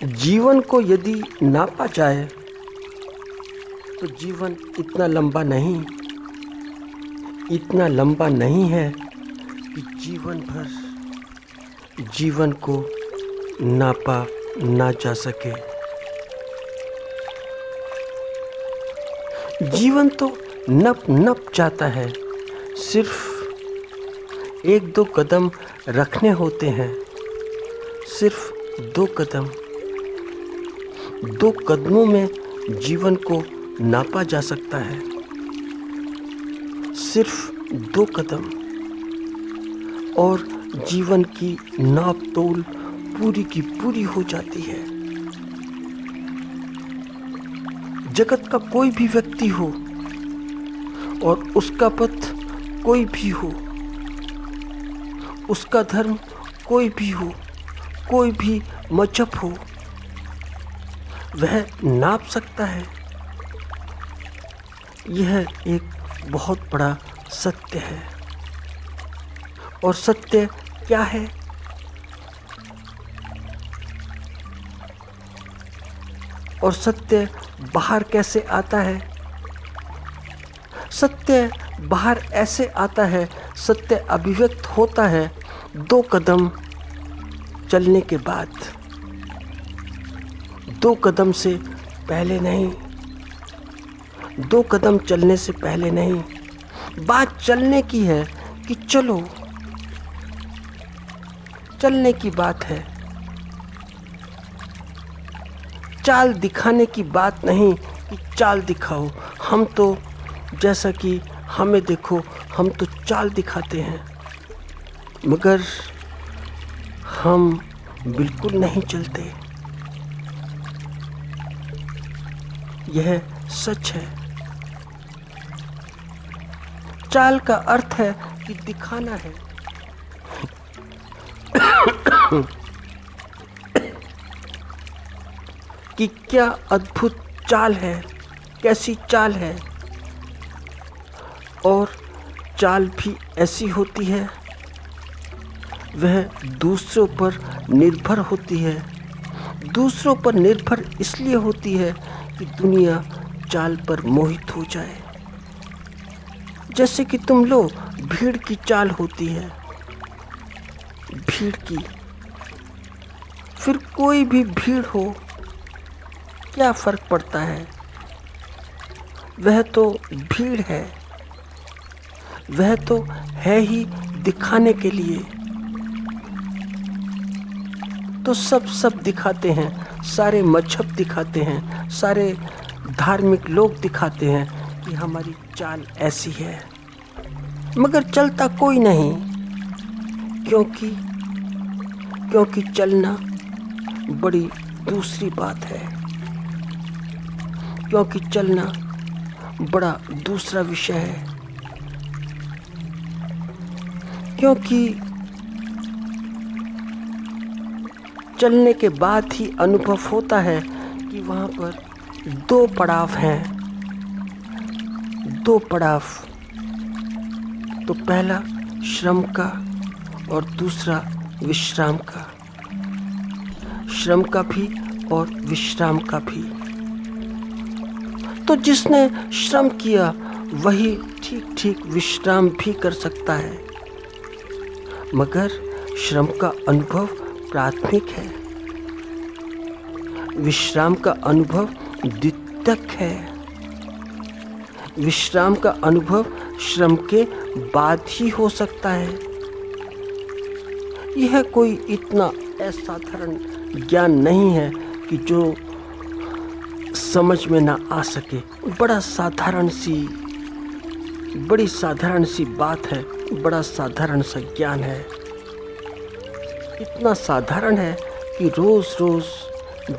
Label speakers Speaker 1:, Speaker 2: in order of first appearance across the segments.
Speaker 1: जीवन को यदि नापा जाए तो जीवन इतना लंबा नहीं है कि जीवन भर जीवन को नापा ना जा सके। जीवन तो नप जाता है, सिर्फ एक दो कदम रखने होते हैं, सिर्फ दो कदमों में जीवन को नापा जा सकता है, सिर्फ 2 कदम, और जीवन की नाप तोल पूरी की पूरी हो जाती है। जगत का कोई भी व्यक्ति हो और उसका पथ कोई भी हो, उसका धर्म कोई भी हो, कोई भी मजहब हो, वह नाप सकता है। यह एक बहुत बड़ा सत्य है। और सत्य क्या है? और सत्य बाहर कैसे आता है? सत्य बाहर ऐसे आता है, सत्य अभिव्यक्त होता है 2 कदम चलने के बाद, 2 कदम से पहले नहीं, 2 कदम चलने से पहले नहीं। बात चलने की है कि चलो, चलने की बात है, चाल दिखाने की बात नहीं कि चाल दिखाओ। हम तो जैसा कि हमें देखो, हम तो चाल दिखाते हैं, मगर हम बिल्कुल नहीं चलते। यह सच है। चाल का अर्थ है कि दिखाना है। कि क्या अद्भुत चाल है, कैसी चाल है। और चाल भी ऐसी होती है, वह दूसरों पर निर्भर होती है। दूसरों पर निर्भर इसलिए होती है कि दुनिया चाल पर मोहित हो जाए। जैसे कि तुम लो, भीड़ की चाल होती है, भीड़ की, फिर कोई भी भीड़ हो, क्या फर्क पड़ता है? वह तो भीड़ है, वह तो है ही दिखाने के लिए। तो सब दिखाते हैं, सारे मजहब दिखाते हैं, सारे धार्मिक लोग दिखाते हैं कि हमारी चाल ऐसी है, मगर चलता कोई नहीं। क्योंकि चलना बड़ी दूसरी बात है, क्योंकि चलना बड़ा दूसरा विषय है। क्योंकि चलने के बाद ही अनुभव होता है कि वहाँ पर 2 पड़ाव हैं, 2 पड़ाव। तो पहला श्रम का और दूसरा विश्राम का, श्रम का भी और विश्राम का भी। तो जिसने श्रम किया वही ठीक विश्राम भी कर सकता है, मगर श्रम का अनुभव प्राथमिक है, विश्राम का अनुभव द्वितीयक है। विश्राम का अनुभव श्रम के बाद ही हो सकता है। यह कोई इतना असाधारण ज्ञान नहीं है कि जो समझ में ना आ सके। बड़ी साधारण सी बात है, बड़ा साधारण सा ज्ञान है। इतना साधारण है कि रोज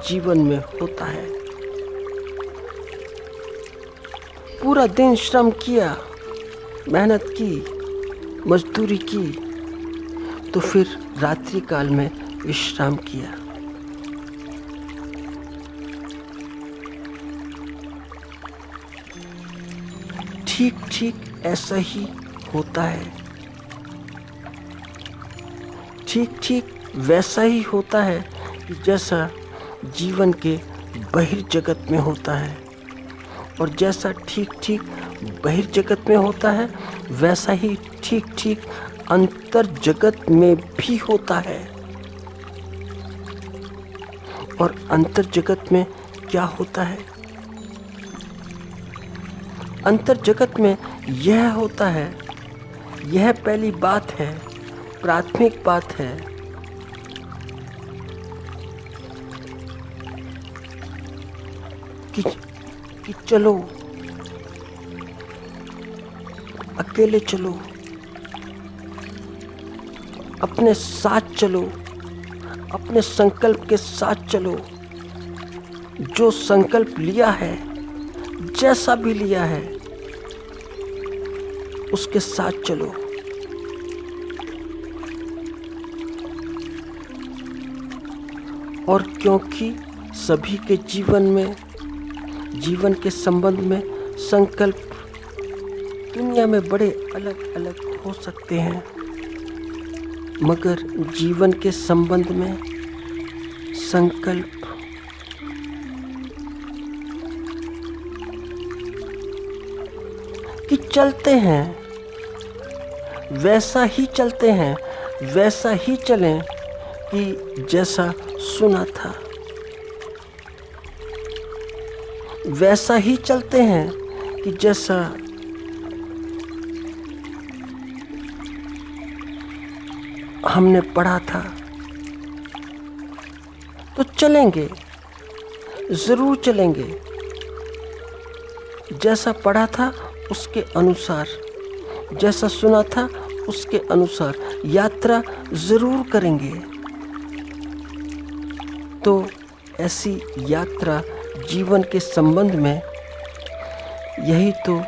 Speaker 1: जीवन में होता है। पूरा दिन श्रम किया, मेहनत की, मजदूरी की, तो फिर रात्रि काल में विश्राम किया। ठीक ऐसा ही होता है, ठीक वैसा ही होता है कि जैसा जीवन के बहिर्जगत में होता है, और जैसा ठीक ठीक बहिर्जगत में होता है वैसा ही ठीक ठीक अंतर जगत में भी होता है। और अंतर जगत में क्या होता है? अंतर जगत में यह होता है, यह पहली बात है, प्राथमिक बात है कि चलो, अकेले चलो, अपने साथ चलो, अपने संकल्प के साथ चलो। जो संकल्प लिया है, जैसा भी लिया है, उसके साथ चलो। और क्योंकि सभी के जीवन के संबंध में संकल्प दुनिया में बड़े अलग अलग हो सकते हैं, मगर जीवन के संबंध में संकल्प कि चलते हैं वैसा ही चलते हैं, वैसा ही चलें कि जैसा सुना था, वैसा ही चलते हैं कि जैसा हमने पढ़ा था। तो चलेंगे, जरूर चलेंगे, जैसा पढ़ा था उसके अनुसार, जैसा सुना था उसके अनुसार यात्रा जरूर करेंगे। तो ऐसी यात्रा जीवन के संबंध में, यही तो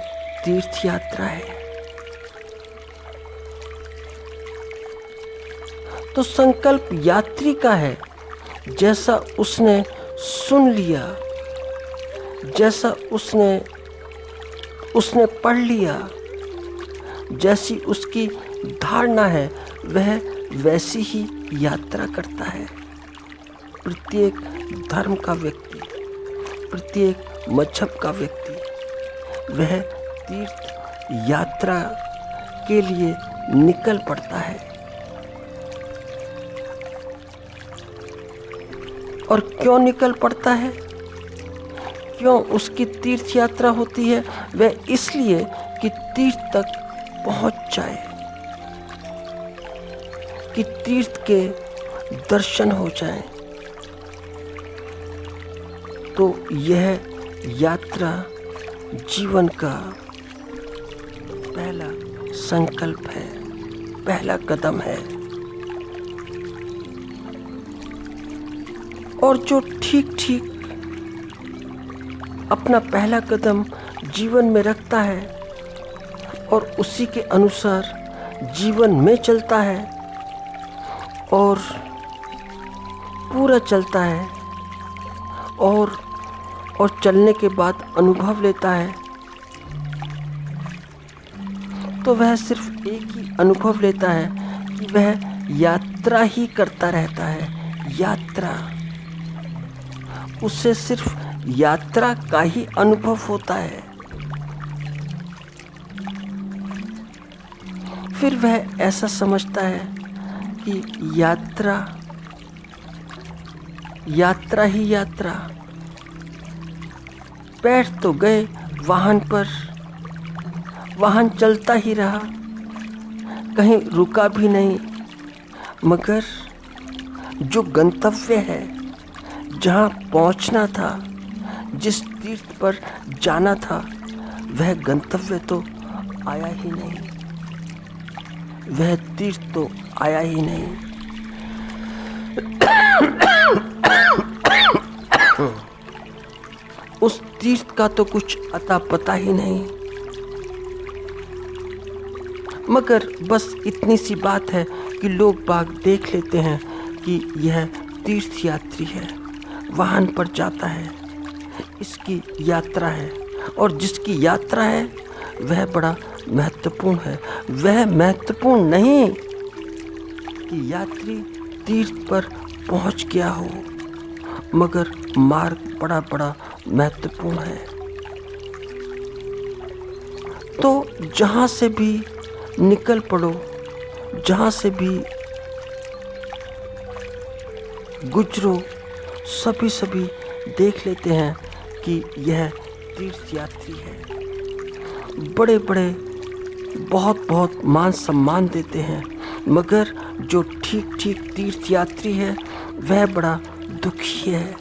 Speaker 1: तीर्थ यात्रा है। तो संकल्प यात्री का है, जैसा उसने सुन लिया, जैसा उसने पढ़ लिया, जैसी उसकी धारणा है वह वैसी ही यात्रा करता है। प्रत्येक धर्म का व्यक्ति, प्रत्येक मजहब का व्यक्ति वह तीर्थ यात्रा के लिए निकल पड़ता है। और क्यों निकल पड़ता है, क्यों उसकी तीर्थ यात्रा होती है? वह इसलिए कि तीर्थ तक पहुंच जाए, कि तीर्थ के दर्शन हो जाएं। तो यह यात्रा जीवन का पहला संकल्प है, पहला कदम है। और जो ठीक ठीक अपना पहला कदम जीवन में रखता है और उसी के अनुसार जीवन में चलता है और पूरा चलता है और चलने के बाद अनुभव लेता है, तो वह सिर्फ एक ही अनुभव लेता है कि वह यात्रा ही करता रहता है। यात्रा, उससे सिर्फ यात्रा का ही अनुभव होता है। फिर वह ऐसा समझता है कि यात्रा ही यात्रा। बैठ तो गए वाहन पर, वाहन चलता ही रहा, कहीं रुका भी नहीं, मगर जो गंतव्य है, जहाँ पहुँचना था, जिस तीर्थ पर जाना था, वह गंतव्य तो आया ही नहीं, वह तीर्थ तो आया ही नहीं। उस तीर्थ का तो कुछ अता पता ही नहीं, मगर बस इतनी सी बात है कि लोग बाग देख लेते हैं कि यह तीर्थ यात्री है, वाहन पर जाता है, इसकी यात्रा है। और जिसकी यात्रा है वह बड़ा महत्वपूर्ण है। वह महत्वपूर्ण नहीं कि यात्री तीर्थ पर पहुंच गया हो मगर मार्ग बड़ा बड़ा महत्वपूर्ण है। तो जहाँ से भी निकल पड़ो, जहाँ से भी गुजरो, सभी देख लेते हैं कि यह तीर्थ यात्री है। बड़े बड़े बहुत मान सम्मान देते हैं, मगर जो ठीक तीर्थ यात्री है वह बड़ा दुखी है,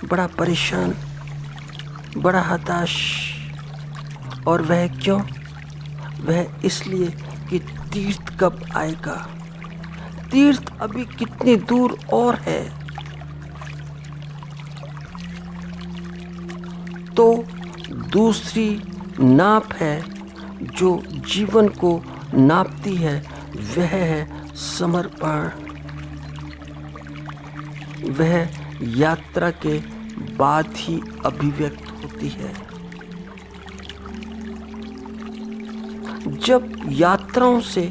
Speaker 1: बड़ा परेशान, बड़ा हताश। और वह क्यों? वह इसलिए कि तीर्थ कब आएगा, तीर्थ अभी कितनी दूर और है। तो दूसरी नाप है जो जीवन को नापती है, वह है समर्पण। वह यात्रा के बाद ही अभिव्यक्त होती है। जब यात्राओं से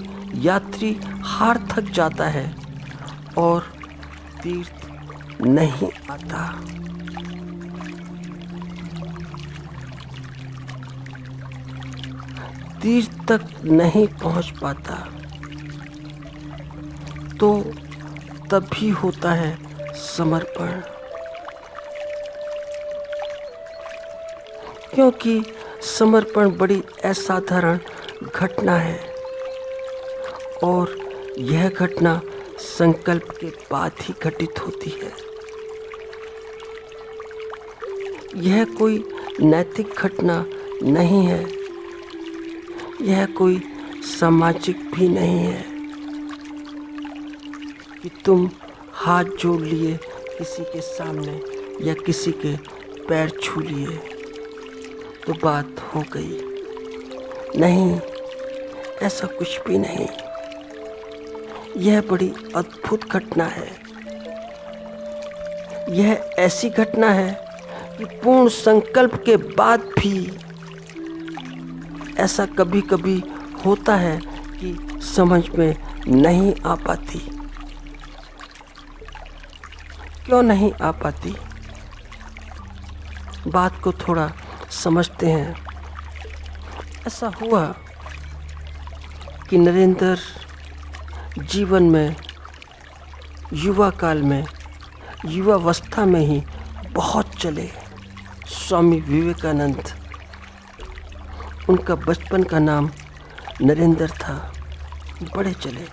Speaker 1: यात्री हार थक जाता है और तीर्थ नहीं आता, तीर्थ तक नहीं पहुंच पाता, तो तभी होता है समर्पण। क्योंकि समर्पण बड़ी असाधारण घटना है और यह घटना संकल्प के बाद ही घटित होती है। यह कोई नैतिक घटना नहीं है, यह कोई सामाजिक भी नहीं है कि तुम हाथ जोड़ लिए किसी के सामने या किसी के पैर छू लिए तो बात हो गई। नहीं, ऐसा कुछ भी नहीं। यह बड़ी अद्भुत घटना है। यह ऐसी घटना है कि पूर्ण संकल्प के बाद भी ऐसा कभी कभी होता है कि समझ में नहीं आ पाती। क्यों नहीं आ पाती? बात को थोड़ा समझते हैं। ऐसा हुआ कि नरेंद्र जीवन में, युवा काल में, युवावस्था में ही बहुत चले। स्वामी विवेकानंद, उनका बचपन का नाम नरेंद्र था। बड़े चले,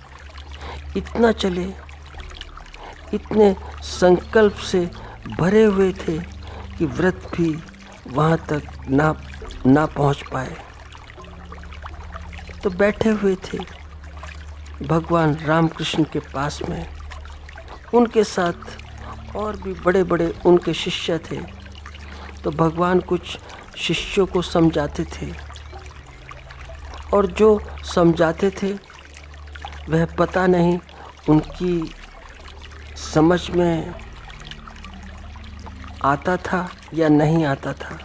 Speaker 1: इतना चले, इतने संकल्प से भरे हुए थे कि व्रत भी वहाँ तक ना पहुँच पाए। तो बैठे हुए थे भगवान रामकृष्ण के पास में। उनके साथ और भी बड़े बड़े उनके शिष्य थे। तो भगवान कुछ शिष्यों को समझाते थे और जो समझाते थे वह पता नहीं उनकी समझ में आता था या नहीं आता था,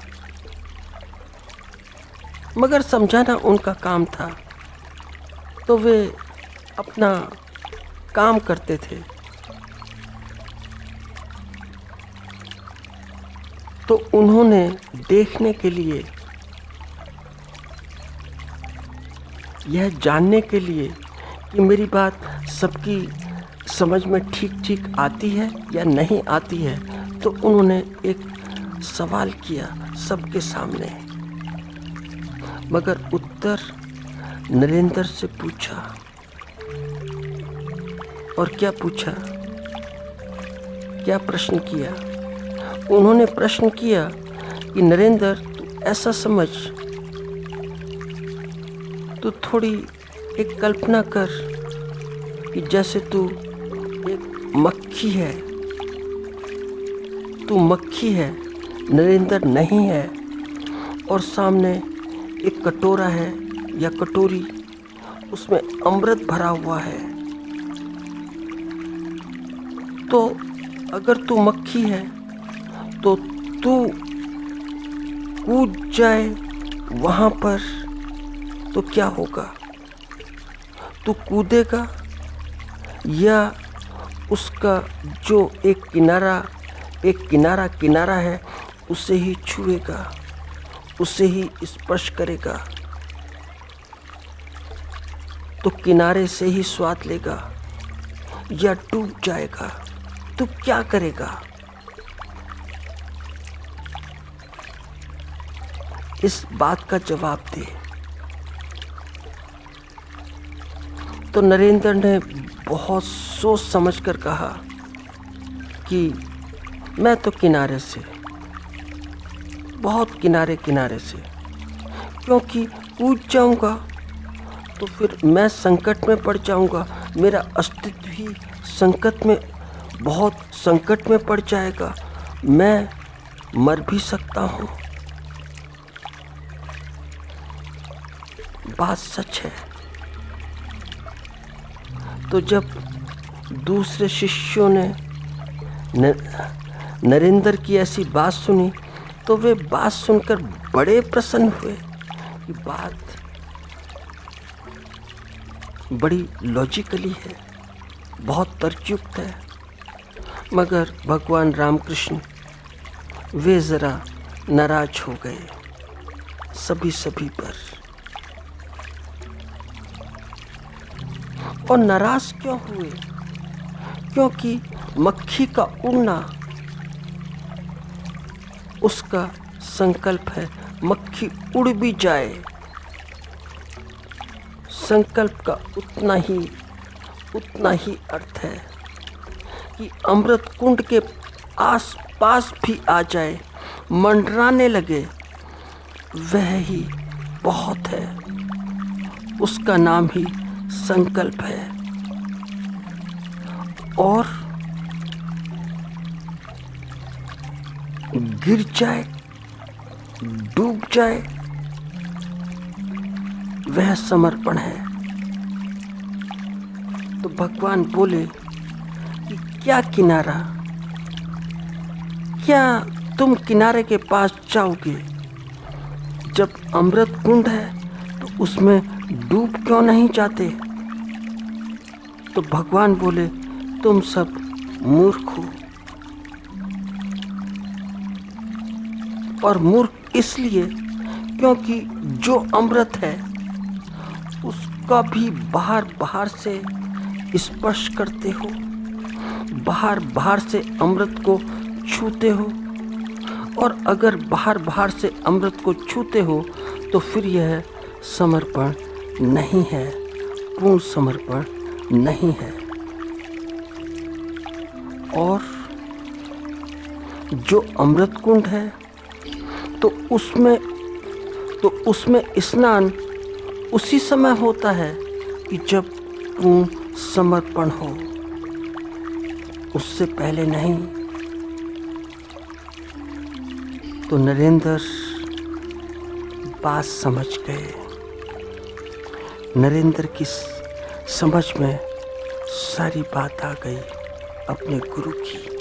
Speaker 1: मगर समझाना उनका काम था। तो वे अपना काम करते थे। तो उन्होंने देखने के लिए, यह जानने के लिए कि मेरी बात सबकी समझ में ठीक आती है या नहीं आती है, तो उन्होंने एक सवाल किया सबके सामने। मगर उत्तर नरेंद्र से पूछा। और क्या पूछा, क्या प्रश्न किया? उन्होंने प्रश्न किया कि नरेंद्र, तू ऐसा समझ, तू थोड़ी एक कल्पना कर कि जैसे तू एक मक्खी है। तू मक्खी है, नरेंद्र नहीं है, और सामने एक कटोरा है या कटोरी, उसमें अमृत भरा हुआ है। तो अगर तू मक्खी है तो तू कूद जाए वहाँ पर तो क्या होगा? तू कूदेगा या उसका जो एक किनारा एक किनारा किनारा है, उसे ही छुएगा, उसे ही स्पर्श करेगा तो किनारे से ही स्वाद लेगा या डूब जाएगा, तो क्या करेगा? इस बात का जवाब दे। तो नरेंद्र ने बहुत सोच समझकर कहा कि मैं तो किनारे से, बहुत किनारे किनारे से, क्योंकि कूद जाऊंगा तो फिर मैं संकट में पड़ जाऊंगा, मेरा अस्तित्व ही संकट में, बहुत संकट में पड़ जाएगा, मैं मर भी सकता हूँ। बात सच है। तो जब दूसरे शिष्यों ने नरेंद्र की ऐसी बात सुनी तो वे बात सुनकर बड़े प्रसन्न हुए कि बात बड़ी लॉजिकली है, बहुत तर्कयुक्त है। मगर भगवान रामकृष्ण वे ज़रा नाराज हो गए सभी पर। और नाराज क्यों हुए? क्योंकि मक्खी का उड़ना उसका संकल्प है, मक्खी उड़ भी जाए, संकल्प का उतना ही अर्थ है कि अमृत कुंड के आस पास भी आ जाए, मंडराने लगे, वह ही बहुत है, उसका नाम ही संकल्प है। और गिर जाए, डूब जाए, वह समर्पण है। तो भगवान बोले कि क्या किनारा, क्या तुम किनारे के पास जाओगे? जब अमृत कुंड है तो उसमें डूब क्यों नहीं जाते? तो भगवान बोले तुम सब मूर्ख हो। और मूर्ख इसलिए क्योंकि जो अमृत है उसका भी बाहर से स्पर्श करते हो, बाहर से अमृत को छूते हो। और अगर बाहर से अमृत को छूते हो तो फिर यह समर्पण नहीं है, पूर्ण समर्पण नहीं है। और जो अमृत कुंड है तो उसमें स्नान उसी समय होता है कि जब पूर्ण समर्पण हो, उससे पहले नहीं। तो नरेंद्र बात समझ गए। नरेंद्र की समझ में सारी बात आ गई अपने गुरु की।